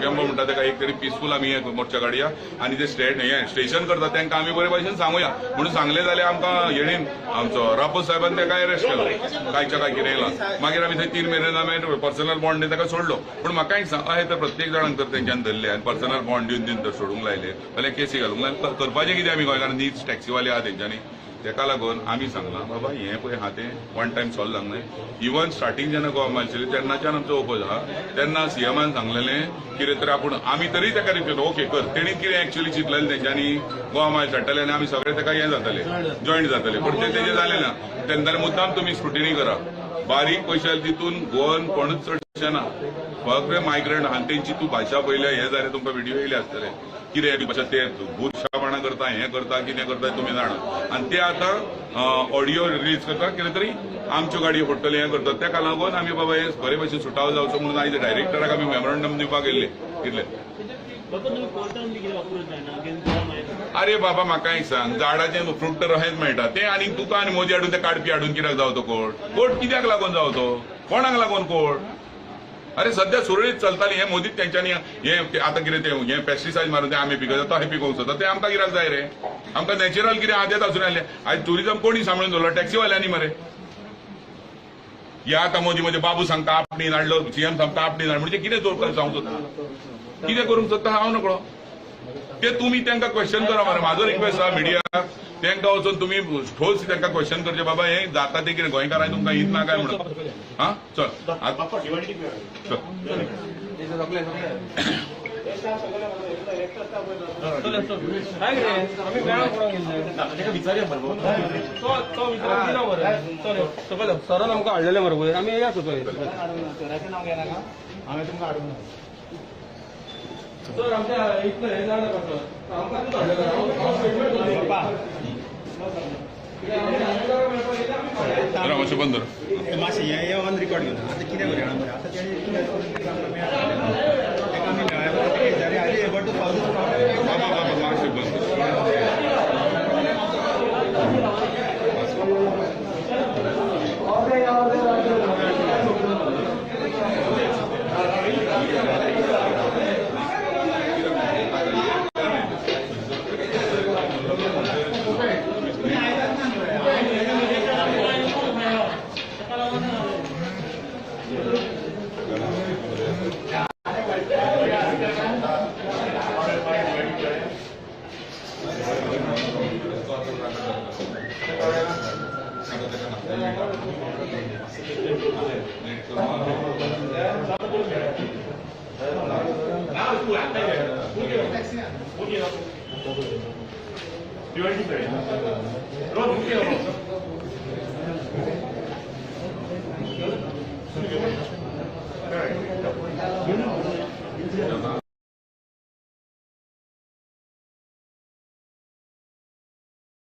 camp म्हणटा तेका एक तरी पिसफूल आमी हे मोर्चा काडया आनी जे स्टेशन करता तांकां आमी बरे भशेन सांगुया म्हणून सांगले जाल्यार आमकां हेणीन आमचो रापोस साहेबान तेका अरेस्ट केलो कांयच्या काय कितें येयला मागीर आमी थंय 3 म्हयने आमी पर्सनल बॉन्ड दिवन ताका सोडलो पूण म्हाका एक सांग अहें तर प्रत्येक जाणांक तर तेंच्यान धरले आनी पर्सनल बॉन्ड दिवन तर सोडूंक लायले जाल्यार केसी घालूंक लायले करपाचें कितें आमी गोंयकार नीज टॅक्सीवाले आहा तेंच्यांनी तेका लागून आमी सांगलां बाबा हें पळय आहा तें वन टायम सॉल्व जावंक नाय इवन स्टार्टींग जेन्ना गोवा आशिल्ली तेन्नाच्यान आमचो ओपोज आहा तेन्ना सीएमान सांगलेलें कितें तरी आपूण आमी तरी तेका रिक्वेस्ट ओके कर तेणी कितें एक्चुअली चिंतलेलें तेंच्यांनी गोवा मायज धाडटले आनी आमी सगळे तेका हें जातले जॉयंट जातले पूण तेजें जालें ना तेन्ना मुद्दाम तुमी स्क्रुटिनी करा बारीक पयशे तितून गोवन कोणूच चडशे ना फक्त मायग्रंट आहा तेंची तूं भाशा पयल्या हें जालें तुमकां व्हिडिओ येयले आसतले कितें भाशा ते बुरशापणां करता हें करता कितें करता तुमी जाणा आनी ते आतां ऑडियो रिलीज करता कितें तरी आमच्यो गाडयो फोडटले हें करतात तेका लागून आमी बाबा हें बरे भशेन सुटाव जावचो म्हणून आयज डायरेक्टराक आमी मेमोरंडम दिवपाक गेल्ले कितले अरे बाबा म्हाका एक सांग झाडाचें फ्रूट तर अशेंच मेळटा तें आनी तुका आनी मोदी हाडून तें काडपी हाडून कित्याक जावं तो कोर्ट कित्याक लागून जावं तो कोणाक लागून कोर्ट अरे सध्या सुरळीत चलताली हे मोदीच तेंच्यांनी हे आतां कितें ते हे पेस्टिसायड मारून ते आमी पिकयता तो हे पिकोवंक सोदता ते आमकां कित्याक जाय रे आमकां नॅचरल कितें आहा तेच आसूं आसलें आयज ट्युरिझम कोणी सांबाळून दवरलो टॅक्सीवाल्यांनी मरे या आतां मोदी बाबू सांगता आपणी हाडलो सीएम सांगता आपणी हाड म्हणजे कितें जावंक सोदता कितें करूंक सोदता हांव नकळो ते तुमी तांकां क्वेश्चन करा मरे म्हाजो रिक्वेस्ट आहा मिडियाक तांकां वचून तुमी ठोस तांकां क्वेश्चन करचे बाबा हें जाता ते कितें गोंयकारांक तुमकां हित ना काय म्हणून हा चल सरान आमकां हाडलेले मरे आमी या सर आमच्या इतलें हें जाणा कसो आमकां मातशें बंद मातशें हे ऑन रिकॉर्ड घेवन आतां कितें करूं मरे आतां बाबा मातशें बंद